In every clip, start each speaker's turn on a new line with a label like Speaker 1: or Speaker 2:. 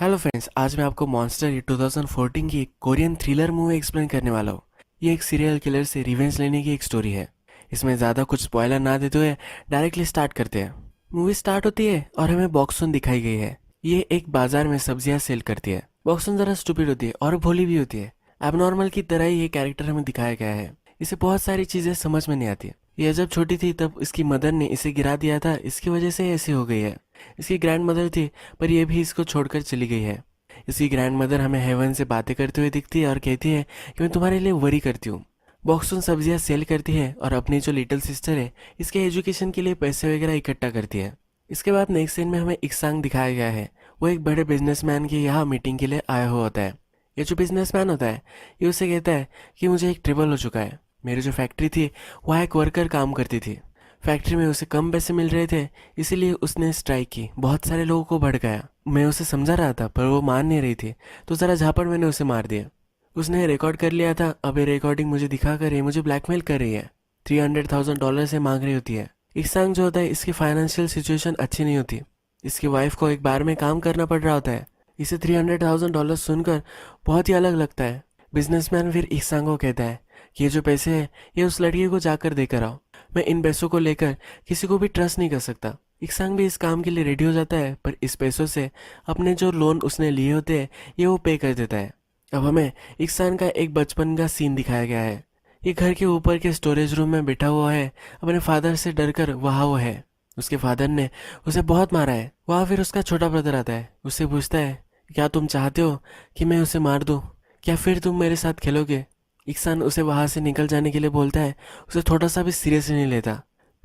Speaker 1: Hello friends, आज मैं आपको मॉन्स्टर ये 2014 की एक कोरियन थ्रिलर मूवी एक्सप्लेन करने वाला हूँ। ये एक सीरियल किलर से रिवेंज लेने की एक स्टोरी है। इसमें ज़्यादा कुछ स्पॉइलर ना देते हुए डायरेक्टली स्टार्ट करते हैं। मूवी स्टार्ट होती है और हमें बॉक्सुन दिखाई गई है। ये एक बाजार में सब्जियां सेल करती है। बॉक्सुन ज़रा स्टूपिड होती है और भोली भी होती है। एबनॉर्मल की तरह ही ये कैरेक्टर हमें दिखाया गया है। इसे बहुत सारी चीज़ें समझ में नहीं आती। ये जब छोटी थी तब इसकी मदर ने इसे गिरा दिया था, इसकी वजह से ऐसी हो गई है। इसकी ग्रैंड मदर थी पर यह भी इसको छोड़कर चली गई है। इसकी ग्रैंड मदर हमें हेवन से बातें करते हुए दिखती है और कहती है कि मैं तुम्हारे लिए वरी करती हूँ। बॉक्सुन सब्जियां सेल करती है और अपनी जो लिटिल सिस्टर है इसके एजुकेशन के लिए पैसे वगैरह इकट्ठा करती है। इसके बाद नेक्स्ट सीन में हमें इक्सांग दिखाया गया है। वो एक बड़े बिजनेसमैन के यहाँ मीटिंग के लिए आया हुआ होता है। ये जो बिजनेसमैन होता है ये उसे कहता है कि मुझे एक ट्रबल हो चुका है। मेरी जो फैक्ट्री थी वहाँ एक वर्कर काम करती थी। फैक्ट्री में उसे कम पैसे मिल रहे थे, इसीलिए उसने स्ट्राइक की। बहुत सारे लोगों को भड़काया। मैं उसे समझा रहा था पर वो मान नहीं रही थी, तो ज़रा झापड़ मैंने उसे मार दिया। उसने रिकॉर्ड कर लिया था। अब ये रिकॉर्डिंग मुझे दिखा कर ये मुझे ब्लैकमेल कर रही है। $300,000 से मांग रही होती है। इक्सांग जो होता है इसकी फाइनेंशियल सिचुएशन अच्छी नहीं होती। इसकी वाइफ को एक बार में काम करना पड़ रहा होता है। इसे $300,000 सुनकर बहुत ही अलग लगता है। बिजनेसमैन फिर इक्सांग को कहता है कि ये जो पैसे हैं ये उस लड़की को जाकर देकर आओ। मैं इन पैसों को लेकर किसी को भी ट्रस्ट नहीं कर सकता। इक्सांग भी इस काम के लिए रेडी हो जाता है, पर इस पैसों से अपने जो लोन उसने लिए होते हैं ये वो पे कर देता है। अब हमें इक्सांग का एक बचपन का सीन दिखाया गया है। ये घर के ऊपर के स्टोरेज रूम में बैठा हुआ है। अपने फादर से डरकर वहाँ वो है। उसके फादर ने उसे बहुत मारा है। वहाँ फिर उसका छोटा ब्रदर आता है। उससे पूछता है क्या तुम चाहते हो कि मैं उसे मार दूँ, क्या फिर तुम मेरे साथ खेलोगे। इक्सान उसे वहाँ से निकल जाने के लिए बोलता है। उसे थोड़ा सा भी सीरियस नहीं लेता।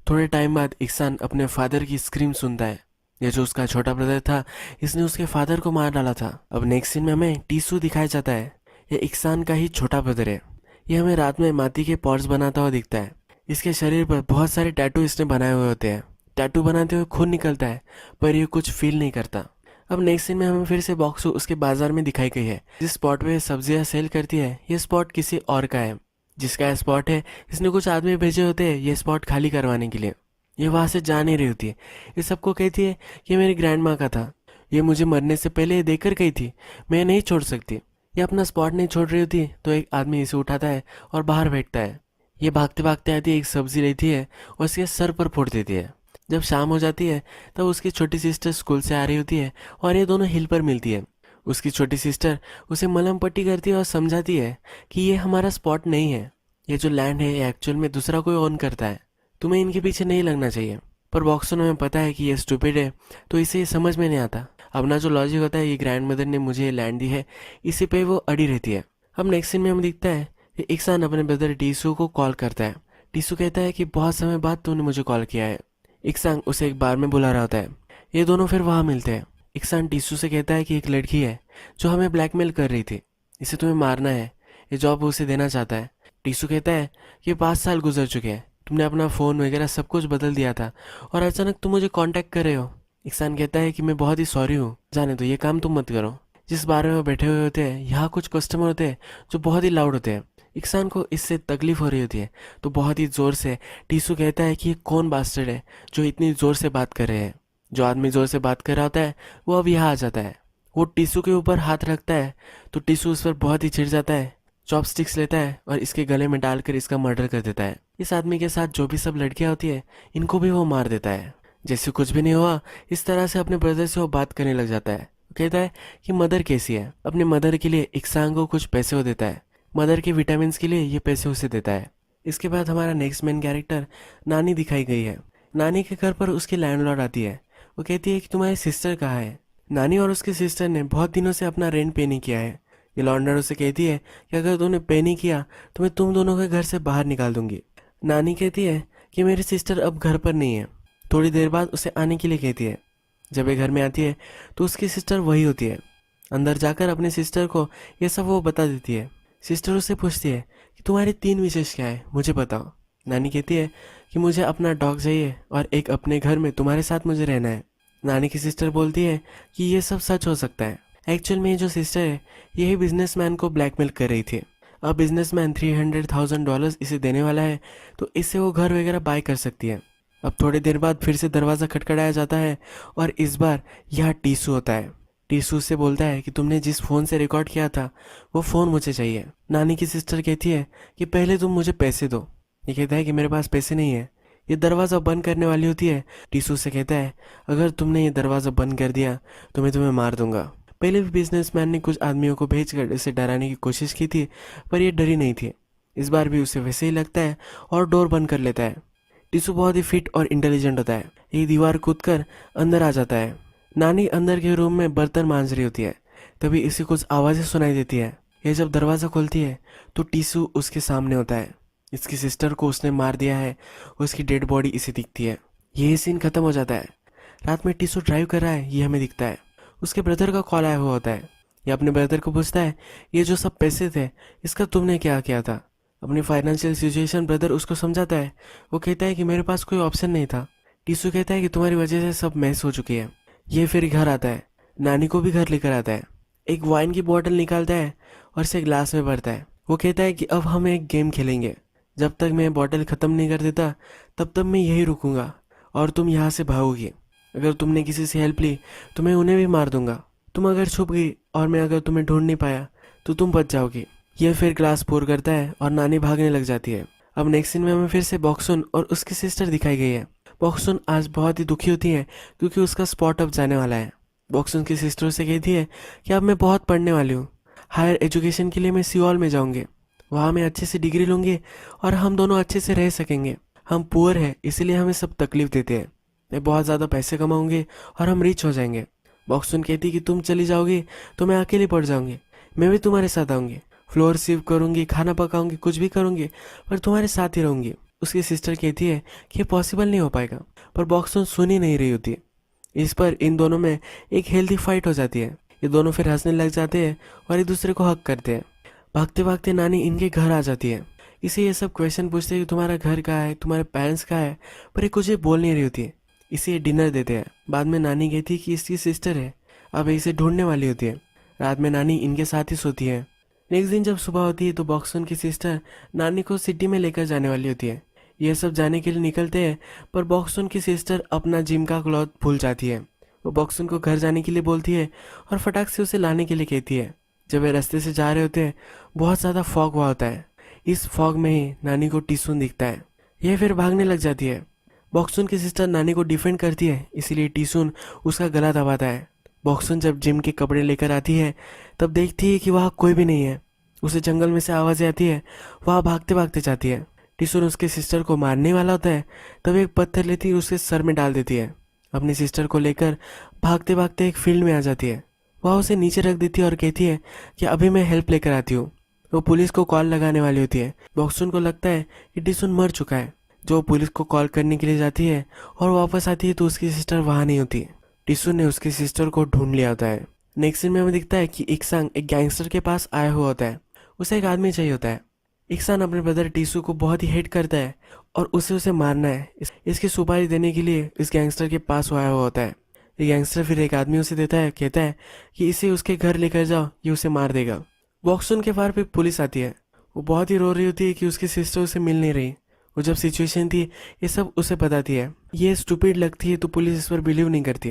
Speaker 1: थोड़े टाइम बाद इक्सान अपने फादर की स्क्रीम सुनता है। ये जो उसका छोटा ब्रदर था इसने उसके फादर को मार डाला था। अब नेक्स्ट सीन में हमें टीसू दिखाया जाता है। ये इक्सान का ही छोटा ब्रदर है। ये हमें रात में माटी के पॉट्स बनाता हुआ दिखता है। इसके शरीर पर बहुत सारे टैटू इसने बनाए हुए होते हैं। टैटू बनाते हुए खून निकलता है पर ये कुछ फील नहीं करता। अब नेक्स्ट सीन में हमें फिर से बॉक्सू उसके बाजार में दिखाई गई है। जिस स्पॉट पे सब्जियां सेल करती है ये स्पॉट किसी और का है। जिसका यह स्पॉट है इसने कुछ आदमी भेजे होते हैं ये स्पॉट खाली करवाने के लिए। ये वहां से जा नहीं रही होती है। ये सबको कहती है कि मेरी ग्रैंड माँ का था, ये मुझे मरने से पहले ये देकर गई थी, मैं नहीं छोड़ सकती। ये अपना स्पॉट नहीं छोड़ रही होती तो एक आदमी इसे उठाता है और बाहर बैठता है। ये भागते भागते आती है, एक सब्जी लेती है और उसके सर पर फोड़ देती है। जब शाम हो जाती है तब उसकी छोटी सिस्टर स्कूल से आ रही होती है और ये दोनों हिल पर मिलती है। उसकी छोटी सिस्टर उसे मलहम पट्टी करती है और समझाती है कि ये हमारा स्पॉट नहीं है। ये जो लैंड है ये एक्चुअल में दूसरा कोई ओन करता है, तुम्हें इनके पीछे नहीं लगना चाहिए। पर बॉक्सन में पता है कि ये स्टूपिड है तो इसे ये समझ में नहीं आता। अपना जो लॉजिक होता है ये ग्रैंड मदर ने मुझे ये लैंड दी है, इसी पे वो अड़ी रहती है। अब नेक्स्ट सीन में हमें दिखता है कि इक्सान अपने ब्रदर टीसू को कॉल करता है। टीसू कहता है कि बहुत समय बाद तूने मुझे कॉल किया है। इक्सान उसे एक बार में बुला रहा होता है। ये दोनों फिर वहाँ मिलते हैं। इक्सान टीसू से कहता है कि एक लड़की है जो हमें ब्लैकमेल कर रही थी, इसे तुम्हें मारना है, ये जॉब उसे देना चाहता है। टीसू कहता है कि 5 साल गुजर चुके हैं, तुमने अपना फ़ोन वगैरह सब कुछ बदल दिया था और अचानक तुम मुझे कांटेक्ट कर रहे हो। इक्सान कहता है कि मैं बहुत ही सॉरी हूँ, जाने दो, ये काम तुम मत करो। जिस बारे में बैठे हुए होते हैं यहाँ कुछ कस्टमर होते हैं जो बहुत ही लाउड होते हैं। इक्सान को इससे तकलीफ हो रही होती है तो बहुत ही ज़ोर से टीसू कहता है कि ये कौन बास्टर्ड है जो इतनी ज़ोर से बात कर रहे हैं। जो आदमी ज़ोर से बात कर रहा होता है वो अब यहाँ आ जाता है। वो टीसू के ऊपर हाथ रखता है तो टीसू उस पर बहुत ही चिढ़ जाता है। चॉपस्टिक्स लेता है और इसके गले में डालकर इसका मर्डर कर देता है। इस आदमी के साथ जो भी सब लड़कियां होती है इनको भी वो मार देता है। जैसे कुछ भी नहीं हुआ इस तरह से अपने ब्रदर से वो बात करने लग जाता है। वो कहता है कि मदर कैसी है। अपने मदर के लिए इक्सांग को कुछ पैसे वो देता है। मदर के विटामिन के लिए ये पैसे उसे देता है। इसके बाद हमारा नेक्स्ट मेन कैरेक्टर नानी दिखाई गई है। नानी के घर पर उसकी लैंडलॉर्ड आती है। वो कहती है कि तुम्हारी सिस्टर कहाँ है। नानी और उसकी सिस्टर ने बहुत दिनों से अपना रेंट पे नहीं किया है। ये लॉन्डर उसे कहती है कि अगर तूने पे नहीं किया तो मैं तुम दोनों के घर से बाहर निकाल दूंगी। नानी कहती है कि मेरी सिस्टर अब घर पर नहीं है। थोड़ी देर बाद उसे आने के लिए कहती है। जब ये घर में आती है तो उसकी सिस्टर वही होती है। अंदर जाकर अपनी सिस्टर को ये सब वो बता देती है। सिस्टर उससे पूछती है कि तुम्हारी 3 विशेष क्या है, मुझे बताओ। नानी कहती है कि मुझे अपना डॉग चाहिए और एक अपने घर में तुम्हारे साथ मुझे रहना है। नानी की सिस्टर बोलती है कि ये सब सच हो सकता है। एक्चुअल में ये जो सिस्टर है यही बिजनेसमैन को ब्लैकमेल कर रही थी। अब बिजनेसमैन $300,000 इसे देने वाला है तो इससे वो घर वगैरह बाय कर सकती है। अब थोड़ी देर बाद फिर से दरवाज़ा खटखटाया जाता है और इस बार यह टीसू होता है। टीसू से बोलता है कि तुमने जिस फ़ोन से रिकॉर्ड किया था वो फ़ोन मुझे चाहिए। नानी की सिस्टर कहती है कि पहले तुम मुझे पैसे दो। ये कहता है कि मेरे पास पैसे नहीं है। ये दरवाज़ा बंद करने वाली होती है। टीसू से कहता है अगर तुमने ये दरवाज़ा बंद कर दिया तो मैं तुम्हें मार दूंगा। पहले भी बिजनेसमैन ने कुछ आदमियों को भेजकर इसे डराने की कोशिश की थी, पर ये डरी नहीं थी। इस बार भी उसे वैसे ही लगता है और डोर बंद कर लेता है। टीसू बहुत ही फिट और इंटेलिजेंट होता है। एक दीवार कूद कर अंदर आ जाता है। नानी अंदर के रूम में बर्तन मांज रही होती है। तभी इसे कुछ आवाज़ें सुनाई देती है। यह जब दरवाज़ा खोलती है तो टीसू उसके सामने होता है। इसकी सिस्टर को उसने मार दिया है, उसकी डेड बॉडी इसे दिखती है। यही सीन खत्म हो जाता है। रात में टीसू ड्राइव कर रहा है, ये हमें दिखता है। उसके ब्रदर का कॉल आया हुआ होता है। ये अपने ब्रदर को पूछता है ये जो सब पैसे थे इसका तुमने क्या किया था। अपनी फाइनेंशियल सिचुएशन ब्रदर उसको समझाता है। वो कहता है कि मेरे पास कोई ऑप्शन नहीं था। टीसू कहता है कि तुम्हारी वजह से सब मैस हो चुकी है। ये फिर घर आता है, नानी को भी घर लेकर आता है। एक वाइन की बोतल निकालता है और इसे ग्लास में भरता है। वो कहता है कि अब हम एक गेम खेलेंगे। जब तक मैं बोतल ख़त्म नहीं कर देता तब तक मैं यही रुकूंगा और तुम यहाँ से भागोगी। अगर तुमने किसी से हेल्प ली तो मैं उन्हें भी मार दूंगा। तुम अगर छुप गई और मैं अगर तुम्हें ढूंढ नहीं पाया तो तुम बच जाओगी। यह फिर ग्लास पोर करता है और नानी भागने लग जाती है। अब नेक्स्ट सीन में हमें फिर से बॉक्सुन और उसकी सिस्टर दिखाई गई है। बॉक्सुन आज बहुत ही दुखी होती है क्योंकि उसका स्पॉट अब जाने वाला है। बॉक्सुन की सिस्टर से कहती है कि अब मैं बहुत पढ़ने वाली हूँ। हायर एजुकेशन के लिए मैं सियोल में जाऊँगी। वहाँ मैं अच्छे से डिग्री लूँगी और हम दोनों अच्छे से रह सकेंगे। हम पुअर हैं इसीलिए हमें सब तकलीफ देते हैं। मैं बहुत ज़्यादा पैसे कमाऊँगी और हम रिच हो जाएंगे। बॉक्सुन कहती कि तुम चली जाओगी तो मैं अकेली पड़ जाऊँगी। मैं भी तुम्हारे साथ आऊँगी, फ्लोर स्वीप करूँगी, खाना पकाऊँगी, कुछ भी करूँगी, पर तुम्हारे साथ ही रहूँगी। उसकी सिस्टर कहती है कि ये पॉसिबल नहीं हो पाएगा, पर बॉक्सुन सुन ही नहीं रही होती। इस पर इन दोनों में एक हेल्दी फाइट हो जाती है। ये दोनों फिर हंसने लग जाते हैं और एक दूसरे को हक करते हैं। भागते भागते नानी इनके घर आ जाती है। इसे ये सब क्वेश्चन पूछते हैं कि तुम्हारा घर कहाँ है, तुम्हारे पेरेंट्स कहाँ है, पर ये कुछ बोल नहीं रही होती है। इसे ये डिनर देते हैं। बाद में नानी कहती है कि इसकी सिस्टर है, अब इसे ढूंढने वाली होती है। रात में नानी इनके साथ ही सोती है। नेक्स्ट दिन जब सुबह होती है तो बॉक्सुन की सिस्टर नानी को सिटी में लेकर जाने वाली होती है। यह सब जाने के लिए निकलते हैं, पर बॉक्सुन की सिस्टर अपना जिम का क्लॉथ भूल जाती है। वो बॉक्सुन को घर जाने के लिए बोलती है और फटाक से उसे लाने के लिए कहती है। जब वे रास्ते से जा रहे होते हैं बहुत ज़्यादा फॉग हुआ होता है। इस फॉग में ही नानी को टीसुन दिखता है। यह फिर भागने लग जाती है। बॉक्सुन की सिस्टर नानी को डिफेंड करती है, इसीलिए टीसुन उसका गला दबाता है। बॉक्सुन जब जिम के कपड़े लेकर आती है तब देखती है कि वहाँ कोई भी नहीं है। उसे जंगल में से आवाज़ें आती है, वहाँ भागते भागते जाती है। टीसुन उसके सिस्टर को मारने वाला होता है, तब एक पत्थर लेती है उसके सर में डाल देती है। अपनी सिस्टर को लेकर भागते भागते एक फील्ड में आ जाती है। वह उसे नीचे रख देती है और कहती है कि अभी मैं हेल्प लेकर आती हूँ। वो पुलिस को कॉल लगाने वाली होती है। बॉक्सुन को लगता है कि टीसुन मर चुका है। जो पुलिस को कॉल करने के लिए जाती है और वापस आती है तो उसकी सिस्टर वहाँ नहीं होती। टीसुन ने उसकी सिस्टर को ढूंढ लिया होता है। नेक्स्ट सीन में हमें दिखता है कि इक्सांग एक गैंगस्टर के पास आया हुआ होता है। उसे एक आदमी चाहिए होता है। इक्सान अपने ब्रदर टीसू को बहुत ही हेट करता है और उसे मारना है। इसकी सुपारी देने के लिए इस गैंगस्टर के पास आया हुआ होता है। ये गैंगस्टर फिर एक आदमी उसे देता है, कहता है कि इसे उसके घर लेकर जाओ, ये उसे मार देगा। बॉक्सुन के पार पे पुलिस आती है। वो बहुत ही रो रही होती है कि उसकी सिस्टर उसे मिल नहीं रही। वो जब सिचुएशन थी ये सब उसे बताती है। ये स्टूपिड लगती है तो पुलिस इस पर बिलीव नहीं करती।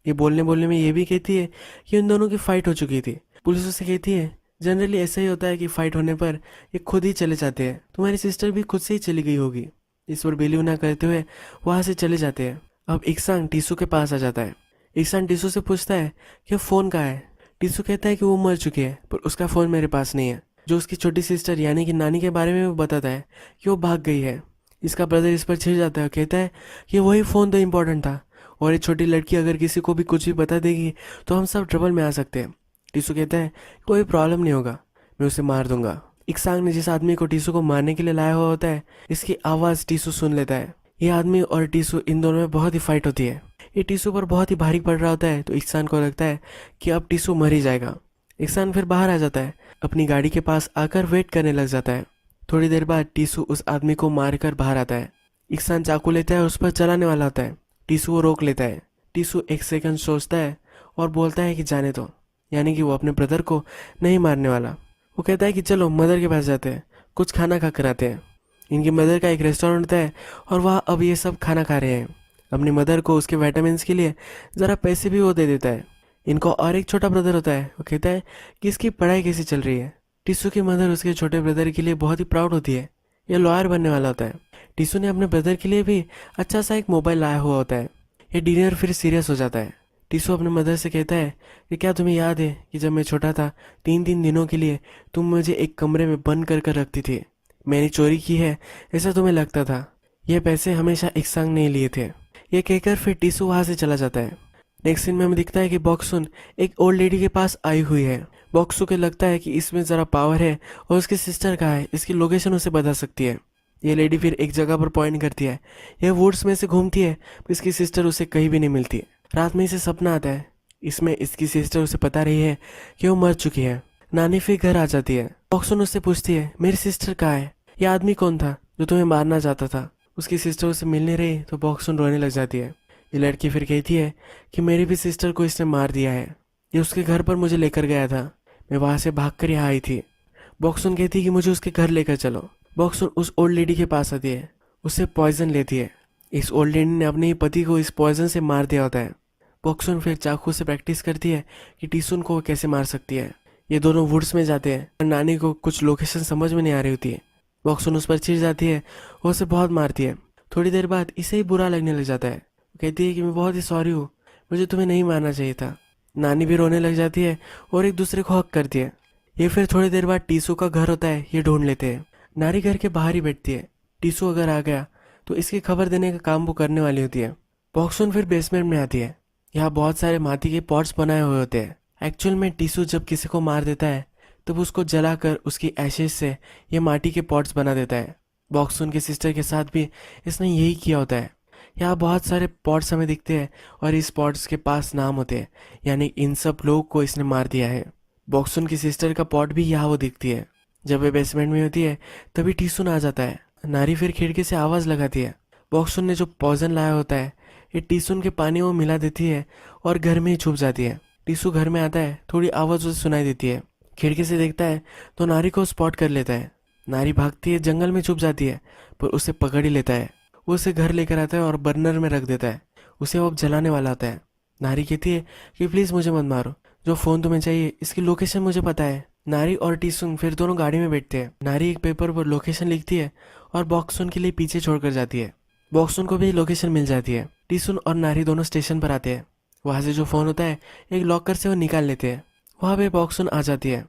Speaker 1: ये बोलने बोलने में ये भी कहती है कि उन दोनों की फाइट हो चुकी थी। पुलिस उसे कहती है जनरली ऐसा ही होता है कि फाइट होने पर ये खुद ही चले जाते हैं, तुम्हारी सिस्टर भी खुद से ही चली गई होगी। इस पर बिलीव ना करते हुए वहाँ से चले जाते हैं। अब इक्सांग टीसू के पास आ जाता है। इक्सांग टीसू से पूछता है कि फ़ोन कहाँ है। टीसू कहता है कि वो मर चुकी है, पर उसका फ़ोन मेरे पास नहीं है। जो उसकी छोटी सिस्टर यानी कि नानी के बारे में वो बताता है कि वो भाग गई है। इसका ब्रदर इस पर छिड़ जाता है, कहता है कि वही फ़ोन तो इम्पोर्टेंट था और ये छोटी लड़की अगर किसी को भी कुछ भी बता देगी तो हम सब ट्रबल में आ सकते हैं। टीसू कहता है कोई प्रॉब्लम नहीं होगा, मैं उसे मार दूंगा। इक्सांग ने जिस आदमी को टीसू को मारने के लिए लाया हुआ होता है इसकी आवाज़ टीसू सुन लेता है। ये आदमी और टीसू इन दोनों में बहुत ही फाइट होती है। ये टीसू पर बहुत ही भारी पड़ रहा होता है तो इक्सान को लगता है कि अब टीसू मर ही जाएगा। इक्सान फिर बाहर आ जाता है, अपनी गाड़ी के पास आकर वेट करने लग जाता है। थोड़ी देर बाद टीसू उस आदमी को मार कर बाहर आता है। इक्सान चाकू लेता है और उस पर चलाने वाला होता है। टीसू वो रोक लेता है। टीसू एक सेकंड सोचता है और बोलता है कि जाने दो, यानी कि वो अपने ब्रदर को नहीं मारने वाला। वो कहता है कि चलो मदर के पास जाते हैं, कुछ खाना खा कर आते हैं। इनकी मदर का एक रेस्टोरेंट होता है और वह अब ये सब खाना खा रहे हैं। अपनी मदर को उसके विटामिन्स के लिए ज़रा पैसे भी वो दे देता है। इनको और एक छोटा ब्रदर होता है। वो कहता है कि इसकी पढ़ाई कैसी चल रही है। टीसू की मदर उसके छोटे ब्रदर के लिए बहुत ही प्राउड होती है। ये लॉयर बनने वाला होता है। टीसू ने अपने ब्रदर के लिए भी अच्छा सा एक मोबाइल लाया हुआ होता है। ये डिनर फिर सीरियस हो जाता है। टीसू अपने मदर से कहता है कि क्या तुम्हें याद है कि जब मैं छोटा था 3-3 दिनों के लिए तुम मुझे एक कमरे में बंद कर कर रखती थी। मैंने चोरी की है ऐसा तुम्हें लगता था। ये पैसे हमेशा एक संग नहीं लिए थे। ये कहकर फिर टीसू वहां से चला जाता है। नेक्स्ट सीन में हमें दिखता है कि बॉक्सुन एक ओल्ड लेडी के पास आई हुई है। बॉक्सू को लगता है कि इसमें ज़रा पावर है और उसकी सिस्टर कहाँ है, इसकी लोकेशन उसे बता सकती है। ये लेडी फिर एक जगह पर पॉइंट करती है। यह वुड्स में से घूमती है, पर इसकी सिस्टर उसे कहीं भी नहीं मिलती। रात में इसे सपना आता है। इसमें इसकी सिस्टर उसे बता रही है कि वो मर चुकी है। नानी फिर घर आ जाती है। बॉक्सुन उससे पूछती है मेरी सिस्टर कहाँ है, ये आदमी कौन था जो तुम्हें मारना चाहता था। उसकी सिस्टर उसे मिलने रही तो बॉक्सुन रोने लग जाती है। ये लड़की फिर कहती है कि मेरी भी सिस्टर को इसने मार दिया है। ये उसके घर पर मुझे लेकर गया था, मैं वहां से भागकर यहाँ आई थी। बॉक्सुन कहती है कि मुझे उसके घर लेकर चलो। बॉक्सुन उस ओल्ड लेडी के पास आती है, उससे पॉइजन लेती है। इस ओल्ड लेडी ने अपने ही पति को इस पॉइजन से मार दिया होता है। बॉक्सुन फिर चाकू से प्रैक्टिस करती है कि टीसुन को वो कैसे मार सकती है। ये दोनों वुड्स में जाते हैं और नानी को कुछ लोकेशन समझ में नहीं आ रही होती है। बॉक्सुन उस पर चिढ़ जाती है और उसे बहुत मारती है। थोड़ी देर बाद इसे ही बुरा लगने लग जाता है। कहती है कि मैं बहुत ही सॉरी हूँ, मुझे तुम्हें नहीं मारना चाहिए था। नानी भी रोने लग जाती है और एक दूसरे को हक करती है। ये फिर थोड़ी देर बाद टीसू का घर होता है, ये ढूंढ लेते हैं। नारी घर के बाहर ही बैठती है। टीसू अगर आ गया तो इसकी खबर देने का काम वो करने वाली होती है। बॉक्सुन फिर बेसमेंट में आती है। यहाँ बहुत सारे माटी के पॉट्स बनाए हुए होते हैं। एक्चुअल में टीसू जब किसी को मार देता है तब उसको जलाकर उसकी एशेज से ये माटी के पॉट्स बना देता है। बॉक्सुन की सिस्टर के साथ भी इसने यही किया होता है। यहाँ बहुत सारे पॉट्स हमें दिखते हैं और इस पॉट्स के पास नाम होते हैं, यानी इन सब लोगों को इसने मार दिया है। बॉक्सुन की सिस्टर का पॉट भी यहाँ वो दिखती है। जब वे बेसमेंट में होती है तभी टीसुन आ जाता है। नारी फिर खिड़की से आवाज़ लगाती है। बॉक्सुन ने जो पॉइजन लाया होता है ये टीसुन के पानी में मिला देती है और घर में ही छुप जाती है। टीसू घर में आता है, थोड़ी आवाज़ उसे सुनाई देती है। खिड़की से देखता है तो नारी को स्पॉट कर लेता है। नारी भागती है, जंगल में छुप जाती है, पर उसे पकड़ ही लेता है। वो उसे घर लेकर आता है और बर्नर में रख देता है। उसे वो अब जलाने वाला होता है। नारी कहती है कि प्लीज़ मुझे मत मारो, जो फ़ोन तुम्हें चाहिए इसकी लोकेशन मुझे पता है। नारी और टीसुन फिर दोनों गाड़ी में बैठते हैं। नारी एक पेपर पर लोकेशन लिखती है और बॉक्सुन के लिए पीछे छोड़कर जाती है। बॉक्सुन को भी लोकेशन मिल जाती है। टीसुन और नारी दोनों स्टेशन पर आते हैं। वहाँ से जो फ़ोन होता है एक लॉकर से वो निकाल लेते हैं। वहाँ पे बॉक्सुन आ जाती है।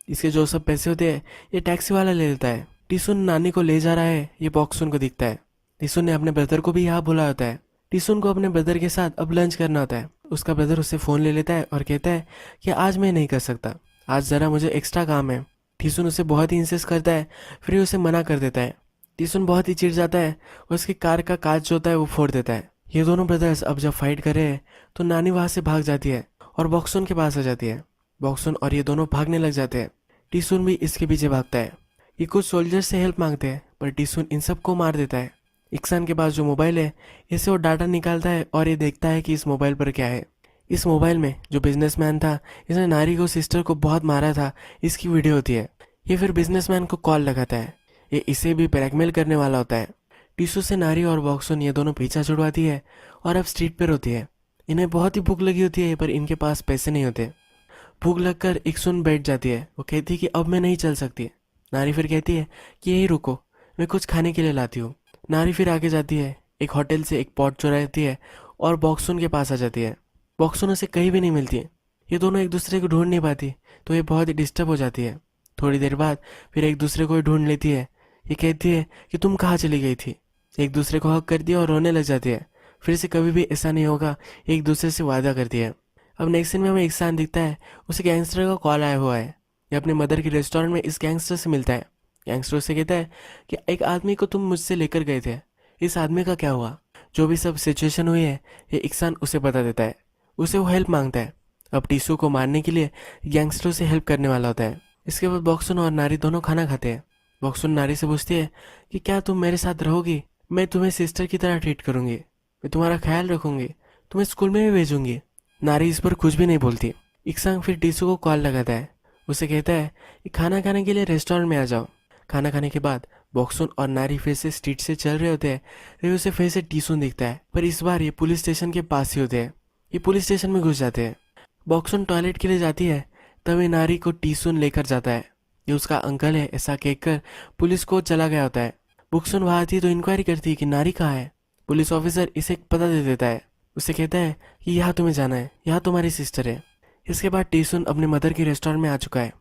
Speaker 1: इसके जो सब पैसे होते हैं ये टैक्सी वाला ले लेता है। टीसुन नानी को ले जा रहा है, ये बॉक्सुन को दिखता है। टीसुन ने अपने ब्रदर को भी यहाँ बुलाया होता है। टीसुन को अपने ब्रदर के साथ अब लंच करना होता है। उसका ब्रदर उससे फ़ोन ले लेता है और कहता है कि आज मैं नहीं कर सकता, आज ज़रा मुझे एक्स्ट्रा काम है। टीसुन उसे बहुत ही इंसिस्ट करता है, फिर उसे मना कर देता है। टीसुन बहुत ही चिढ़ जाता है और उसकी कार का कांच जो होता है वो फोड़ देता है। ये दोनों ब्रदर्स अब जब फाइट कर रहे हैं तो नानी वहाँ से भाग जाती है और बॉक्सुन के पास आ जाती है। बॉक्सुन और ये दोनों भागने लग जाते हैं। टीसुन भी इसके पीछे भागता है। ये कुछ सोल्जर से हेल्प मांगते हैं पर टीसुन इन सबको मार देता है। इक्सान के पास जो मोबाइल है इससे वो डाटा निकालता है और ये देखता है कि इस मोबाइल पर क्या है। इस मोबाइल में जो बिजनेसमैन था, इसने नारी को सिस्टर को बहुत मारा था, इसकी वीडियो होती है। ये फिर बिजनेसमैन को कॉल लगाता है। ये इसे भी ब्लैकमेल करने वाला होता है। टीसू से नारी और बॉक्सुन ये दोनों पीछा छुड़वाती है और अब स्ट्रीट पर होती है। इन्हें बहुत ही भूख लगी होती है पर इनके पास पैसे नहीं होते। भूख लगकर इक्सुन बैठ जाती है। वो कहती है कि अब मैं नहीं चल सकती। नारी फिर कहती है कि यही रुको, मैं कुछ खाने के लिए लाती हूँ। नारी फिर आगे जाती है, एक होटल से एक पॉट चुराती है और बॉक्सुन के पास आ जाती है। बॉक्सुन उसे कहीं भी नहीं मिलती। ये दोनों एक दूसरे को ढूंढ नहीं पाती तो ये बहुत ही डिस्टर्ब हो जाती है। थोड़ी देर बाद फिर एक दूसरे को ही ढूंढ लेती है। ये कहती है कि तुम कहाँ चली गई थी। एक दूसरे को हक करती है और रोने लग जाती है। फिर से कभी भी ऐसा नहीं होगा, एक दूसरे से वादा करती है। अब नेक्स्ट सीन में हमें इक्सान दिखता है, उसे गैंगस्टर का कॉल आया हुआ है। ये अपने मदर के रेस्टोरेंट में इस गैंगस्टर से मिलता है। गैंगस्टर उससे कहता है कि एक आदमी को तुम मुझसे लेकर गए थे, इस आदमी का क्या हुआ। जो भी सब सिचुएशन हुई है ये इक्सान उसे बता देता है। उसे वो हेल्प मांगता है। अब टीसू को मारने के लिए गैंगस्टर से हेल्प करने वाला होता है। इसके बाद बॉक्सुन और नारी दोनों खाना खाते हैं। बॉक्सुन नारी से पूछती है कि क्या तुम मेरे साथ रहोगी, मैं तुम्हें सिस्टर की तरह ट्रीट करूंगी, मैं तुम्हारा ख्याल रखूंगी, तुम्हें स्कूल में भी भेजूंगी। नारी इस पर कुछ भी नहीं बोलती। इक्सान फिर टीसू को कॉल लगाता है। उसे कहता है कि खाना खाने के लिए रेस्टोरेंट में आ जाओ। खाना खाने के बाद बॉक्सुन और नारी फिर से स्ट्रीट से चल रहे होते हैं। फिर उसे फिर से टीसुन दिखता है, पर इस बार ये पुलिस स्टेशन के पास ही होते हैं। ये पुलिस स्टेशन में घुस जाते हैं। बॉक्सुन टॉयलेट के लिए जाती है, तभी नारी को टीसुन लेकर जाता है। ये उसका अंकल है ऐसा कहकर पुलिस को चला गया होता है। बुक्सुन वहाँ आती है तो इंक्वायरी करती है कि नारी कहाँ है। पुलिस ऑफिसर इसे एक पता दे देता है। उसे कहता है कि यहाँ तुम्हें जाना है, यहाँ तुम्हारी सिस्टर है। इसके बाद टीसुन अपने मदर की रेस्टोरेंट में आ चुका है।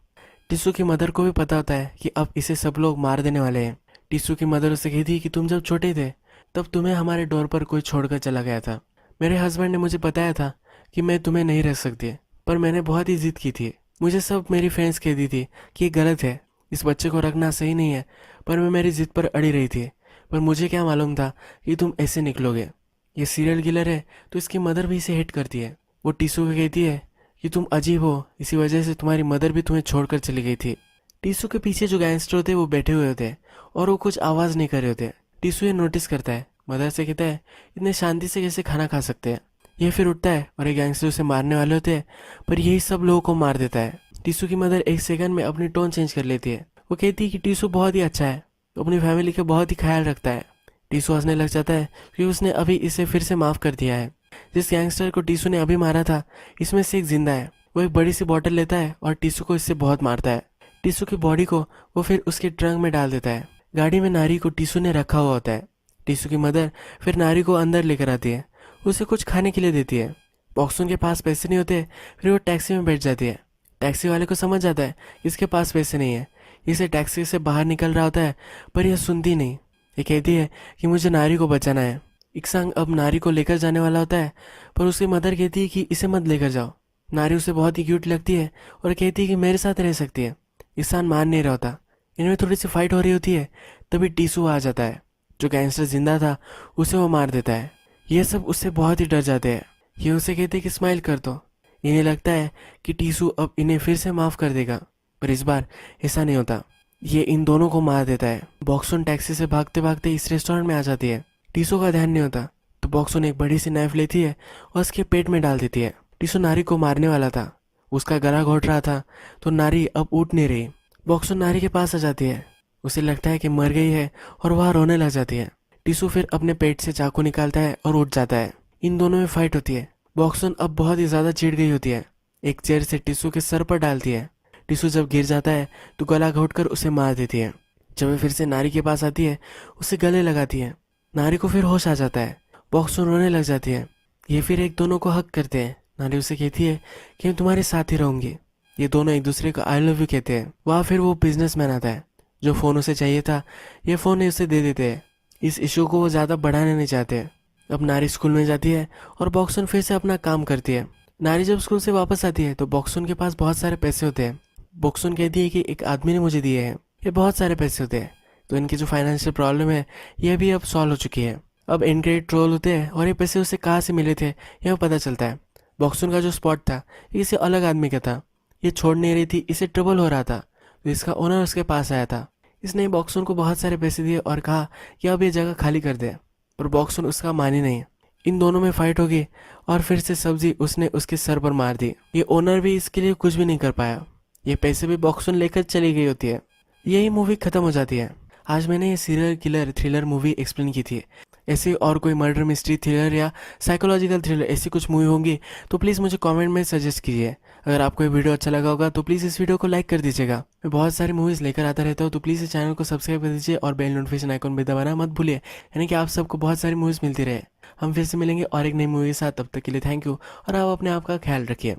Speaker 1: टीसू की मदर को भी पता होता है कि अब इसे सब लोग मार देने वाले हैं। टीसू की मदर उसे कहती है कि तुम जब छोटे थे तब तुम्हें हमारे डोर पर कोई छोड़कर चला गया था। मेरे हस्बैंड ने मुझे बताया था कि मैं तुम्हें नहीं रख सकती, पर मैंने बहुत ही जिद की थी। मुझे सब मेरी फ्रेंड्स कहती थी कि ये गलत है, इस बच्चे को रखना सही नहीं है, पर मैं मेरी जिद पर अड़ी रही थी। पर मुझे क्या मालूम था कि तुम ऐसे निकलोगे। ये सीरियल किलर है तो इसकी मदर भी इसे हेट करती है। वो टीसू को कहती है कि तुम अजीब हो, इसी वजह से तुम्हारी मदर भी तुम्हें छोड़कर चली गई थी। टीसू के पीछे जो गैंगस्टर होते वो बैठे हुए होते और वो कुछ आवाज़ नहीं कर रहे होते। टीसू ये नोटिस करता है, मदर से कहता है इतने शांति से कैसे खाना खा सकते हैं। ये फिर उठता है और ये गैंगस्टर उसे मारने वाले होते हैं, पर यही सब लोगों को मार देता है। टीसू की मदर एक सेकंड में अपनी टोन चेंज कर लेती है। वो कहती है कि टीसू बहुत ही अच्छा है, तो अपनी फैमिली का बहुत ही ख्याल रखता है। टीसू हंसने लग जाता है क्योंकि उसने अभी इसे फिर से माफ़ कर दिया है। जिस गैंगस्टर को टीसू ने अभी मारा था इसमें से एक जिंदा है। वो एक बड़ी सी बॉटल लेता है और टीसू को इससे बहुत मारता है। टीसू की बॉडी को वो फिर उसके ट्रंक में डाल देता है। गाड़ी में नारी को टीसू ने रखा हुआ होता है। टीसू की मदर फिर नारी को अंदर लेकर आती है, उसे कुछ खाने के लिए देती है। बॉक्सुन के पास पैसे नहीं होते, फिर वो टैक्सी में बैठ जाती है। टैक्सी वाले को समझ जाता है इसके पास पैसे नहीं है, इसे टैक्सी से बाहर निकल रहा होता है, पर यह सुनती नहीं। ये कहती है कि मुझे नारी को बचाना है। इक्सांग अब नारी को लेकर जाने वाला होता है, पर उसकी मदर कहती है कि इसे मत लेकर जाओ। नारी उसे बहुत ही क्यूट लगती है और कहती है कि मेरे साथ रह सकती है। इक्सान मान नहीं रहा होता। इनमें थोड़ी सी फाइट हो रही होती है, तभी टीसू आ जाता है। जो गैंगस्टर जिंदा था उसे वो मार देता है। ये सब उससे बहुत ही डर जाते हैं। ये उसे कहते हैं कि स्माइल कर दो। इन्हें लगता है कि टीसू अब इन्हें फिर से माफ़ कर देगा, पर इस बार ऐसा नहीं होता। ये इन दोनों को मार देता है। बॉक्सुन टैक्सी से भागते भागते इस रेस्टोरेंट में आ जाती है। टीसू का ध्यान नहीं होता तो बॉक्सुन एक बड़ी सी नाइफ लेती है और उसके पेट में डाल देती है। टीसू नारी को मारने वाला था, उसका गला घोट रहा था, तो नारी अब उठ नहीं रही। बॉक्सुन नारी के पास आ जाती है। उसे लगता है कि मर गई है और वह रोने लग जाती है। टीसू फिर अपने पेट से चाकू निकालता है और उठ जाता है। इन दोनों में फाइट होती है। बॉक्सुन अब बहुत ही ज्यादा चिढ़ गई होती है। एक चेयर से टीसू के सर पर डालती है। टीसू जब गिर जाता है तो गला घोटकर उसे मार देती है। जब वे फिर से नारी के पास आती है उसे गले लगाती है। नारी को फिर होश आ जाता है। बॉक्सुन रोने लग जाती है। ये फिर एक दोनों को हक करते हैं। नारी उसे कहती है कि मैं तुम्हारे साथ ही रहूंगी। ये दोनों एक दूसरे को आई लव यू कहते हैं। वहाँ फिर वो बिजनेसमैन आता है। जो फ़ोन उसे चाहिए था ये फ़ोन उसे दे देते हैं। इस इशू को वो ज़्यादा बढ़ाने नहीं चाहते। अब नारी स्कूल में जाती है और बॉक्सुन फिर से अपना काम करती है। नारी जब स्कूल से वापस आती है तो बॉक्सुन के पास बहुत सारे पैसे होते हैं। बॉक्सुन कहती है कि एक आदमी ने मुझे दिए हैं, ये बहुत सारे पैसे होते हैं, तो इनकी जो फाइनेंशियल प्रॉब्लम है यह भी अब सॉल्व हो चुकी है। अब इनक्रेडिट ट्रोल होते हैं और ये पैसे उसे कहाँ से मिले थे यह पता चलता है। बॉक्सुन का जो स्पॉट था ये किसी अलग आदमी का था। ये छोड़ नहीं रही थी, इसे ट्रबल हो रहा था, तो इसका ओनर उसके पास आया था। इसने बॉक्सुन को बहुत सारे पैसे दिए और कहा कि अब ये जगह खाली कर दे, पर बॉक्सुन उसका मानी नहीं। इन दोनों में फाइट होगी और फिर से सब्जी उसने उसके सर पर मार दी। ये ओनर भी इसके लिए कुछ भी नहीं कर पाया। ये पैसे भी बॉक्सुन लेकर चली गई होती है। यही मूवी खत्म हो जाती है। आज मैंने ये serial killer thriller movie explain की थी। ऐसे और कोई मर्डर मिस्ट्री थ्रिलर या साइकोलॉजिकल थ्रिलर ऐसी कुछ मूवी होंगी तो प्लीज़ मुझे कमेंट में सजेस्ट कीजिए। अगर आपको ये वीडियो अच्छा लगा होगा तो प्लीज़ इस वीडियो को लाइक कर दीजिएगा। मैं बहुत सारी मूवीज़ लेकर आता रहता हूँ, तो प्लीज़ इस चैनल को सब्सक्राइब कर दीजिए और बेल नोटिफिकेशन आइकन भी दबाना मत भूलिए, यानी कि आप सबको बहुत सारी मूवीज़ मिलती रहे। हम फिर से मिलेंगे और एक नई मूवी के साथ। तब तक के लिए थैंक यू और आप अपने आप का ख्याल रखिए।